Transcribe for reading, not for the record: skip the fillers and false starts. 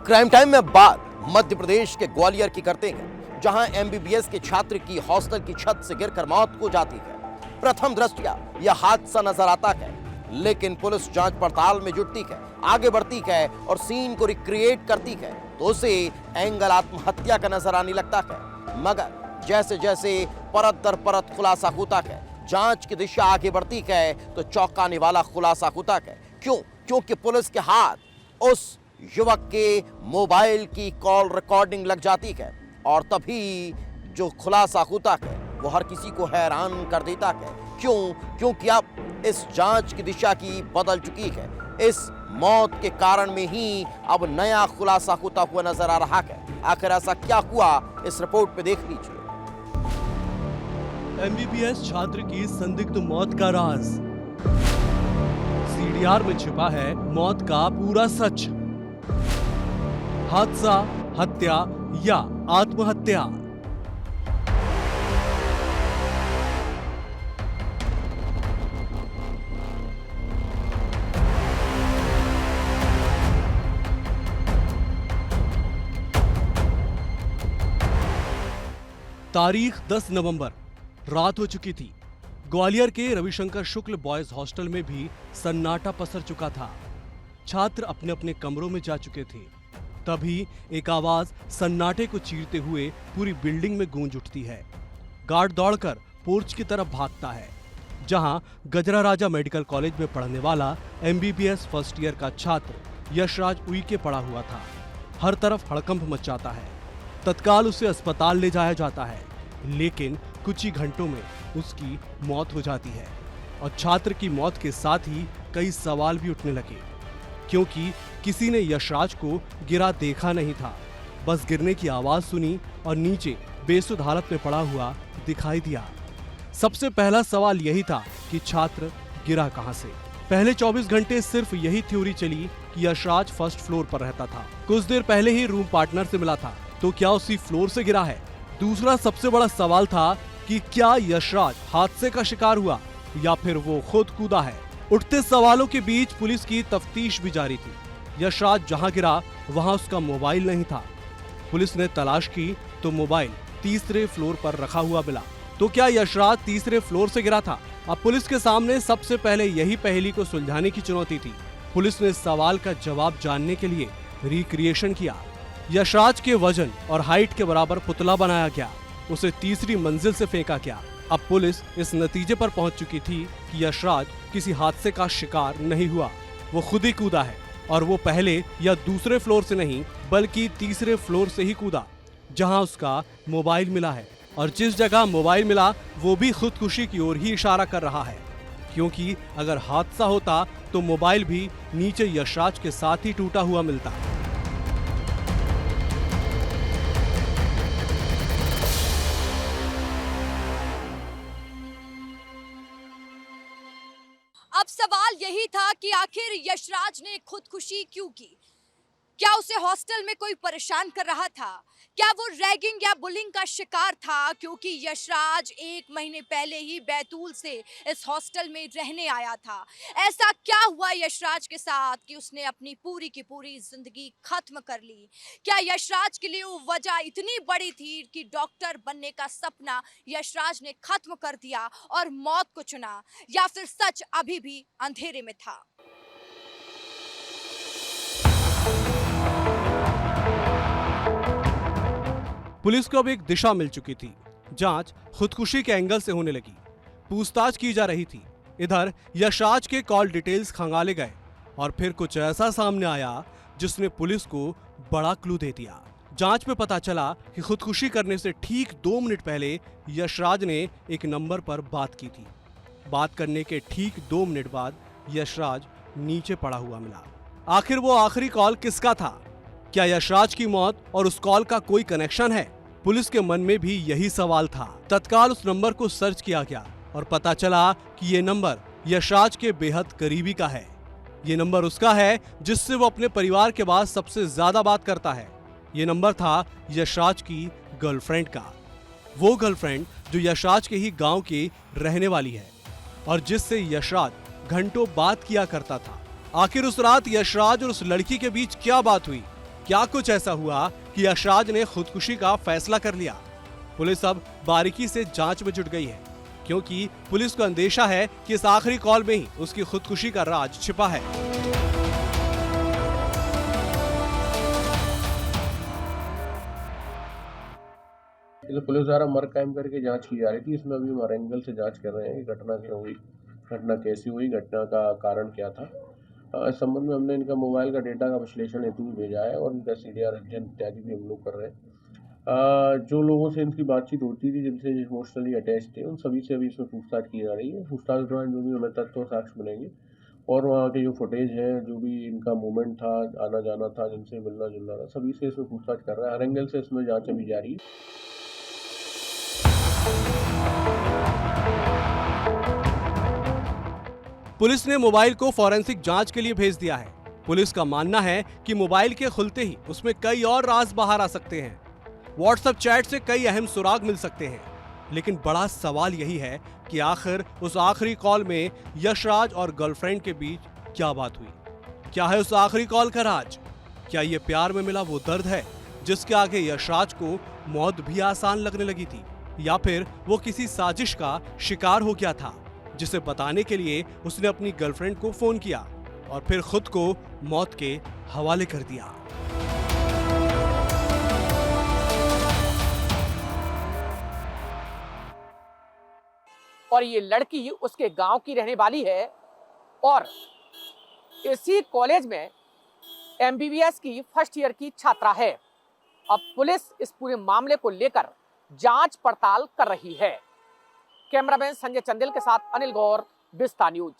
Crime time में बात मध्य प्रदेश के ग्वालियर की करते हैं, जहां एमबीबीएस के छात्र की हॉस्टल की छत से गिरकर मौत हो जाती है। प्रथम दृष्टया यह हादसा नजर आता है, लेकिन पुलिस जांच पड़ताल में जुटती है, आगे बढ़ती है और सीन को रिक्रिएट करती है तो उसे एंगल आत्महत्या का नजर आने लगता है। मगर जैसे जैसे परत दर परत खुलासा होता है, जांच की दिशा आगे बढ़ती है तो चौंकाने वाला खुलासा होता है। क्योंकि पुलिस के हाथ उस युवक के मोबाइल की कॉल रिकॉर्डिंग लग जाती है और तभी जो खुलासा होता है वो हर किसी को हैरान कर देता है। क्योंकि अब इस जांच की दिशा की बदल चुकी है। इस मौत के कारण में ही अब नया खुलासा होता हुआ नजर आ रहा है। आखिर ऐसा क्या हुआ, इस रिपोर्ट पे देख लीजिए। एमबीबीएस छात्र की संदिग्ध मौत का राज। सीडीआर में छिपा है मौत का पूरा सच। हादसा, हत्या या आत्महत्या? तारीख 10 नवंबर, रात हो चुकी थी। ग्वालियर के रविशंकर शुक्ल बॉयज हॉस्टल में भी सन्नाटा पसर चुका था। छात्र अपने अपने कमरों में जा चुके थे। तभी एक आवाज सन्नाटे को चीरते हुए पूरी बिल्डिंग में गूंज उठती है। गार्ड दौड़कर पोर्च की तरफ भागता है, जहां गजरा राजा मेडिकल कॉलेज में पढ़ने वाला एमबीबीएस फर्स्ट ईयर का छात्र यशराज उइके पड़ा हुआ था। हर तरफ हड़कंप मच जाता है। तत्काल उसे अस्पताल ले जाया जाता है, लेकिन कुछ ही घंटों में उसकी मौत हो जाती है। और छात्र की मौत के साथ ही कई सवाल भी उठने लगे, क्योंकि किसी ने यशराज को गिरा देखा नहीं था। बस गिरने की आवाज सुनी और नीचे बेसुध हालत में पड़ा हुआ दिखाई दिया। सबसे पहला सवाल यही था कि छात्र गिरा कहां से। पहले 24 घंटे सिर्फ यही थ्योरी चली कि यशराज फर्स्ट फ्लोर पर रहता था। कुछ देर पहले ही रूम पार्टनर से मिला था, तो क्या उसी फ्लोर से गिरा है? दूसरा सबसे बड़ा सवाल था कि क्या यशराज हादसे का शिकार हुआ या फिर वो खुद कूदा है। उठते सवालों के बीच पुलिस की तफ्तीश भी जारी थी। यशराज जहां गिरा वहां उसका मोबाइल नहीं था। पुलिस ने तलाश की तो मोबाइल तीसरे फ्लोर पर रखा हुआ मिला। तो क्या यशराज तीसरे फ्लोर से गिरा था? अब पुलिस के सामने सबसे पहले यही पहेली को सुलझाने की चुनौती थी। पुलिस ने इस सवाल का जवाब जानने के लिए रिक्रिएशन किया। यशराज के वजन और हाइट के बराबर पुतला बनाया गया, उसे तीसरी मंजिल से फेंका गया। अब पुलिस इस नतीजे पर पहुंच चुकी थी कि यशराज किसी हादसे का शिकार नहीं हुआ, वो खुद ही कूदा है। और वो पहले या दूसरे फ्लोर से नहीं बल्कि तीसरे फ्लोर से ही कूदा, जहां उसका मोबाइल मिला है। और जिस जगह मोबाइल मिला वो भी खुदकुशी की ओर ही इशारा कर रहा है, क्योंकि अगर हादसा होता तो मोबाइल भी नीचे यशराज के साथ ही टूटा हुआ मिलता। अब सवाल यही था कि आखिर यशराज ने खुदकुशी क्यों की? क्या उसे हॉस्टल में कोई परेशान कर रहा था? क्या वो रैगिंग या बुलिंग का शिकार था? क्योंकि यशराज 1 महीने पहले ही बैतूल से इस हॉस्टल में रहने आया था। ऐसा क्या हुआ यशराज के साथ कि उसने अपनी पूरी की पूरी जिंदगी खत्म कर ली? क्या यशराज के लिए वो वजह इतनी बड़ी थी कि डॉक्टर बनने का सपना यशराज ने खत्म कर दिया और मौत को चुना? या फिर सच अभी भी अंधेरे में था? पुलिस को अब एक दिशा मिल चुकी थी। जांच खुदकुशी के एंगल से होने लगी, पूछताछ की जा रही थी। इधर यशराज के कॉल डिटेल्स खंगाले गए और फिर कुछ ऐसा सामने आया जिसने पुलिस को बड़ा क्लू दे दिया। जांच में पता चला कि खुदकुशी करने से ठीक 2 मिनट पहले यशराज ने एक नंबर पर बात की थी। बात करने के ठीक 2 मिनट बाद यशराज नीचे पड़ा हुआ मिला। आखिर वो आखिरी कॉल किसका था? क्या यशराज की मौत और उस कॉल का कोई कनेक्शन है? पुलिस के मन में भी यही सवाल था। तत्काल उस नंबर को सर्च किया गया और पता चला कि ये नंबर यशराज के बेहद करीबी का है। ये नंबर उसका है जिससे वो अपने परिवार के बाद सबसे ज्यादा बात करता है। ये नंबर था यशराज की गर्लफ्रेंड का। वो गर्लफ्रेंड जो यशराज के ही गांव की रहने वाली है और जिससे यशराज घंटों बात किया करता था। आखिर उस रात यशराज और उस लड़की के बीच क्या बात हुई? क्या कुछ ऐसा हुआ कि यशराज ने खुदकुशी का फैसला कर लिया? पुलिस अब बारीकी से जांच में जुट गई है, क्योंकि पुलिस को अंदेशा है कि इस आखिरी कॉल में ही उसकी खुदकुशी का राज छिपा है। पुलिस द्वारा मर्ग कायम करके जांच की जा रही थी। इसमें अभी हमारे एंगल से जांच कर रहे हैं कि घटना क्यों हुई, घटना कैसी हुई, घटना का कारण क्या था। इस संबंध में हमने इनका मोबाइल का डेटा का विश्लेषण हेतु भी भेजा है और इनका CDR अध्ययन इत्यादि भी हम लोग कर रहे हैं। जो लोगों से इनकी बातचीत होती थी, जिनसे इमोशनली अटैच थे, उन सभी से अभी इसमें पूछताछ की जा रही है। पूछताछ के दौरान जो भी हमें तथ्य और साक्ष्य मिलेंगे और वहाँ के जो फुटेज है, जो भी इनका मूवमेंट था, आना जाना था, जिनसे मिलना जुलना था, सभी से इसमें पूछताछ कर रहा है। हर एंगल से इसमें जाँच अभी जारी है। पुलिस ने मोबाइल को फॉरेंसिक जांच के लिए भेज दिया है। पुलिस का मानना है कि मोबाइल के खुलते ही उसमें कई और राज बाहर आ सकते हैं। व्हाट्सएप चैट से कई अहम सुराग मिल सकते हैं। लेकिन बड़ा सवाल यही है कि आखिर उस आखिरी कॉल में यशराज और गर्लफ्रेंड के बीच क्या बात हुई? क्या है उस आखिरी कॉल का राज? क्या ये प्यार में मिला वो दर्द है जिसके आगे यशराज को मौत भी आसान लगने लगी थी, या फिर वो किसी साजिश का शिकार हो गया था जिसे बताने के लिए उसने अपनी गर्लफ्रेंड को फोन किया और फिर खुद को मौत के हवाले कर दिया? और ये लड़की उसके गांव की रहने वाली है और इसी कॉलेज में MBBS की फर्स्ट ईयर की छात्रा है। अब पुलिस इस पूरे मामले को लेकर जांच पड़ताल कर रही है। कैमरामैन संजय चंदेल के साथ अनिल गौर, विस्ता न्यूज।